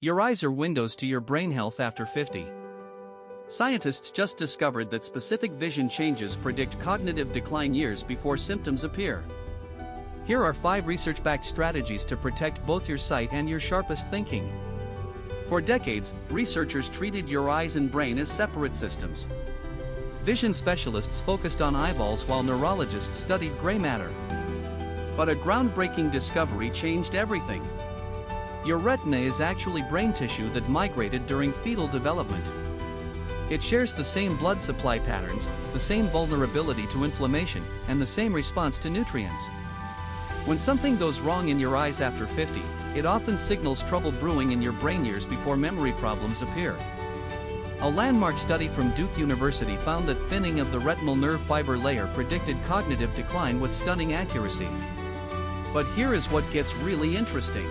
Your eyes are windows to your brain health after 50. Scientists just discovered that specific vision changes predict cognitive decline years before symptoms appear. Here are 5 research-backed strategies to protect both your sight and your sharpest thinking. For decades, researchers treated your eyes and brain as separate systems. Vision specialists focused on eyeballs while neurologists studied gray matter. But a groundbreaking discovery changed everything. Your retina is actually brain tissue that migrated during fetal development. It shares the same blood supply patterns, the same vulnerability to inflammation, and the same response to nutrients. When something goes wrong in your eyes after 50, it often signals trouble brewing in your brain years before memory problems appear. A landmark study from Duke University found that thinning of the retinal nerve fiber layer predicted cognitive decline with stunning accuracy. But here is what gets really interesting.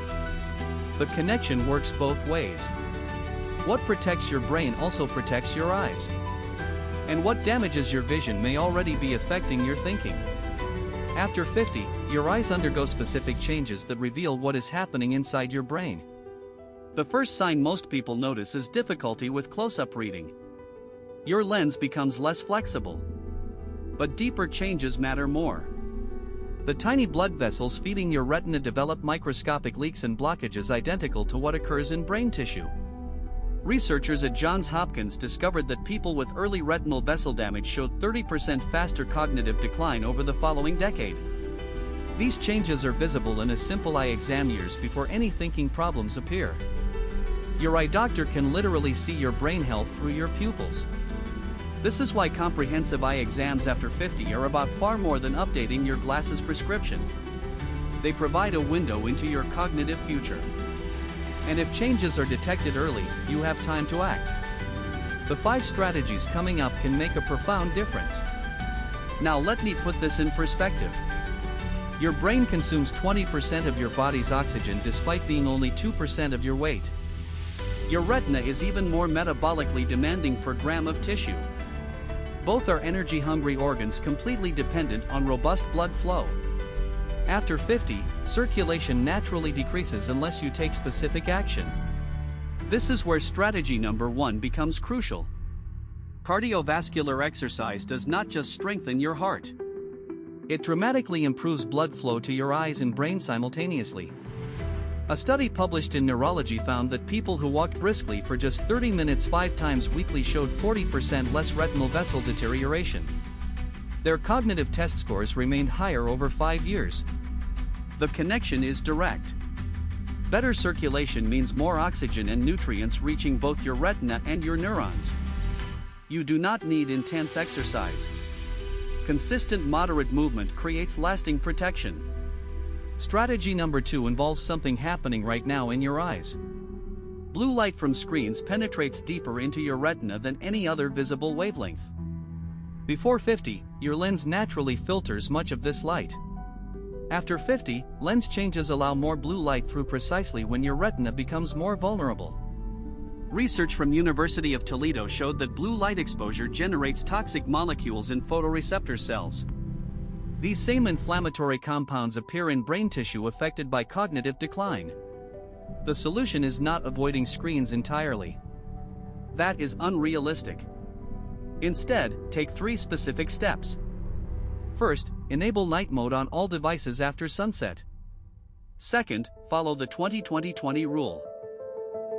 The connection works both ways. What protects your brain also protects your eyes. And what damages your vision may already be affecting your thinking. After 50, your eyes undergo specific changes that reveal what is happening inside your brain. The first sign most people notice is difficulty with close-up reading. Your lens becomes less flexible. But deeper changes matter more. The tiny blood vessels feeding your retina develop microscopic leaks and blockages identical to what occurs in brain tissue. Researchers at Johns Hopkins discovered that people with early retinal vessel damage showed 30% faster cognitive decline over the following decade. These changes are visible in a simple eye exam years before any thinking problems appear. Your eye doctor can literally see your brain health through your pupils. This is why comprehensive eye exams after 50 are about far more than updating your glasses prescription. They provide a window into your cognitive future. And if changes are detected early, you have time to act. The 5 strategies coming up can make a profound difference. Now let me put this in perspective. Your brain consumes 20% of your body's oxygen despite being only 2% of your weight. Your retina is even more metabolically demanding per gram of tissue. Both are energy-hungry organs completely dependent on robust blood flow. After 50, circulation naturally decreases unless you take specific action. This is where strategy number 1 becomes crucial. Cardiovascular exercise does not just strengthen your heart. It dramatically improves blood flow to your eyes and brain simultaneously. A study published in Neurology found that people who walked briskly for just 30 minutes 5 times weekly showed 40% less retinal vessel deterioration. Their cognitive test scores remained higher over 5 years. The connection is direct. Better circulation means more oxygen and nutrients reaching both your retina and your neurons. You do not need intense exercise. Consistent moderate movement creates lasting protection. Strategy number 2 involves something happening right now in your eyes. Blue light from screens penetrates deeper into your retina than any other visible wavelength. Before 50, your lens naturally filters much of this light. After 50, lens changes allow more blue light through precisely when your retina becomes more vulnerable. Research from University of Toledo showed that blue light exposure generates toxic molecules in photoreceptor cells. These same inflammatory compounds appear in brain tissue affected by cognitive decline. The solution is not avoiding screens entirely. That is unrealistic. Instead, take 3 specific steps. First, enable night mode on all devices after sunset. Second, follow the 20-20-20 rule.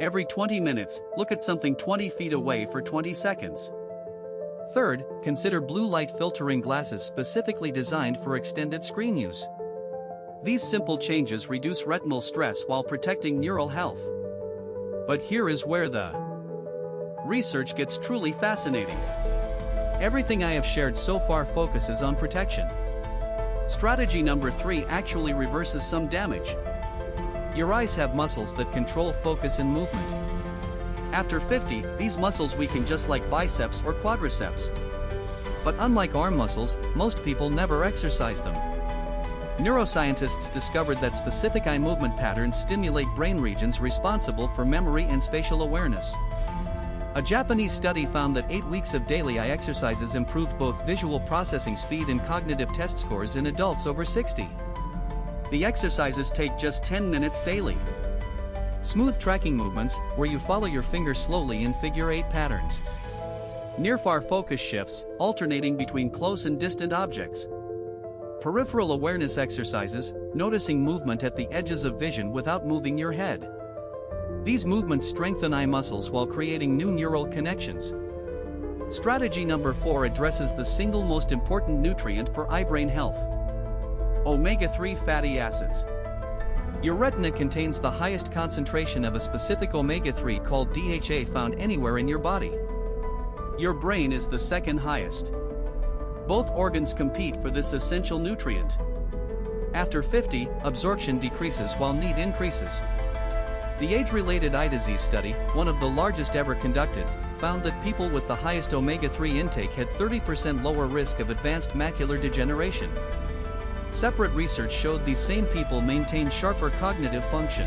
Every 20 minutes, look at something 20 feet away for 20 seconds. Third, consider blue light filtering glasses specifically designed for extended screen use. These simple changes reduce retinal stress while protecting neural health. But here is where the research gets truly fascinating. Everything I have shared so far focuses on protection. Strategy number 3 actually reverses some damage. Your eyes have muscles that control focus and movement. After 50, these muscles weaken just like biceps or quadriceps. But unlike arm muscles, most people never exercise them. Neuroscientists discovered that specific eye movement patterns stimulate brain regions responsible for memory and spatial awareness. A Japanese study found that 8 weeks of daily eye exercises improved both visual processing speed and cognitive test scores in adults over 60. The exercises take just 10 minutes daily. Smooth tracking movements, where you follow your finger slowly in figure-8 patterns. Near-far focus shifts, alternating between close and distant objects. Peripheral awareness exercises, noticing movement at the edges of vision without moving your head. These movements strengthen eye muscles while creating new neural connections. Strategy number 4 addresses the single most important nutrient for eye-brain health: omega-3 fatty acids. Your retina contains the highest concentration of a specific omega-3 called DHA found anywhere in your body. Your brain is the second highest. Both organs compete for this essential nutrient. After 50, absorption decreases while need increases. The age-related eye disease study, one of the largest ever conducted, found that people with the highest omega-3 intake had 30% lower risk of advanced macular degeneration. Separate research showed these same people maintained sharper cognitive function.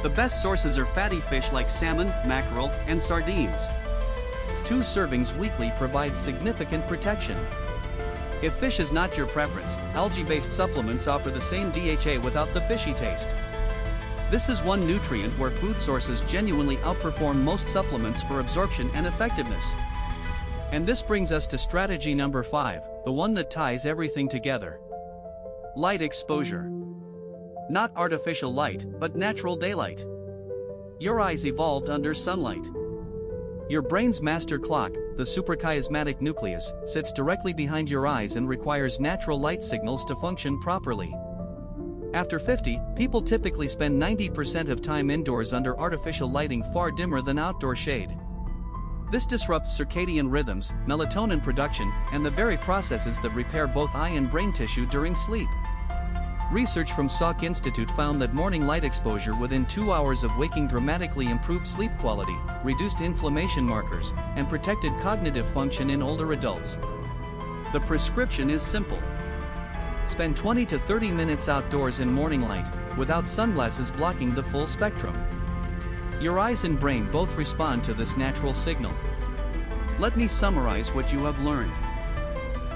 The best sources are fatty fish like salmon, mackerel, and sardines. 2 servings weekly provides significant protection. If fish is not your preference, algae-based supplements offer the same DHA without the fishy taste. This is one nutrient where food sources genuinely outperform most supplements for absorption and effectiveness. And this brings us to strategy number 5, the one that ties everything together. Light exposure. Not artificial light, but natural daylight. Your eyes evolved under sunlight. Your brain's master clock, the suprachiasmatic nucleus, sits directly behind your eyes and requires natural light signals to function properly. After 50, people typically spend 90% of time indoors under artificial lighting far dimmer than outdoor shade. This disrupts circadian rhythms, melatonin production, and the very processes that repair both eye and brain tissue during sleep. Research from Salk Institute found that morning light exposure within 2 hours of waking dramatically improved sleep quality, reduced inflammation markers, and protected cognitive function in older adults. The prescription is simple. Spend 20 to 30 minutes outdoors in morning light, without sunglasses blocking the full spectrum. Your eyes and brain both respond to this natural signal. Let me summarize what you have learned.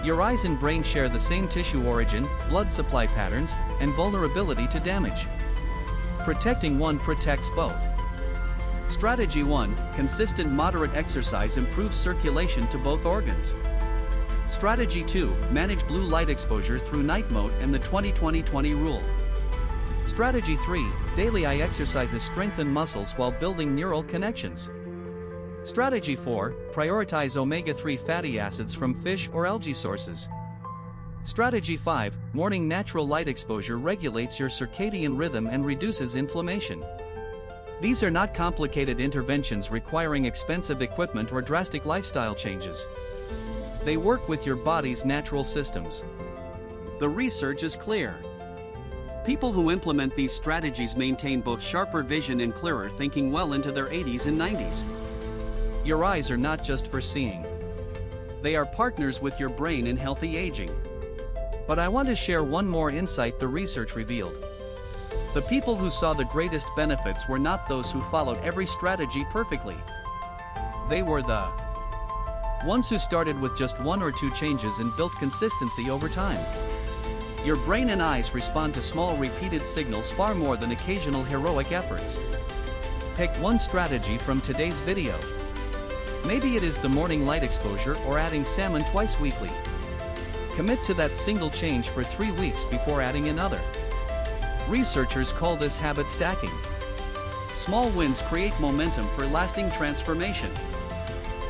Your eyes and brain share the same tissue origin, blood supply patterns, and vulnerability to damage. Protecting one protects both. Strategy 1, consistent moderate exercise improves circulation to both organs. Strategy 2, manage blue light exposure through night mode and the 20-20-20 rule. Strategy 3, daily eye exercises strengthen muscles while building neural connections. Strategy 4, prioritize omega-3 fatty acids from fish or algae sources. Strategy 5, morning natural light exposure regulates your circadian rhythm and reduces inflammation. These are not complicated interventions requiring expensive equipment or drastic lifestyle changes. They work with your body's natural systems. The research is clear. People who implement these strategies maintain both sharper vision and clearer thinking well into their 80s and 90s. Your eyes are not just for seeing. They are partners with your brain in healthy aging. But I want to share one more insight the research revealed. The people who saw the greatest benefits were not those who followed every strategy perfectly. They were the ones who started with just 1 or 2 changes and built consistency over time. Your brain and eyes respond to small repeated signals far more than occasional heroic efforts. Pick one strategy from today's video. Maybe it is the morning light exposure or adding salmon twice weekly. Commit to that single change for 3 weeks before adding another. Researchers call this habit stacking. Small wins create momentum for lasting transformation.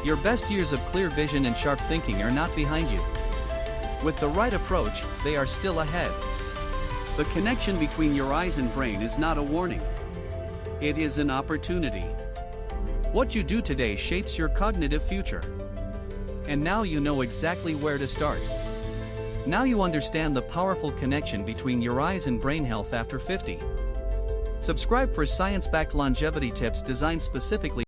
Your best years of clear vision and sharp thinking are not behind you. With the right approach, they are still ahead. The connection between your eyes and brain is not a warning. It is an opportunity. What you do today shapes your cognitive future. And now you know exactly where to start. Now you understand the powerful connection between your eyes and brain health after 50. Subscribe for science-backed longevity tips designed specifically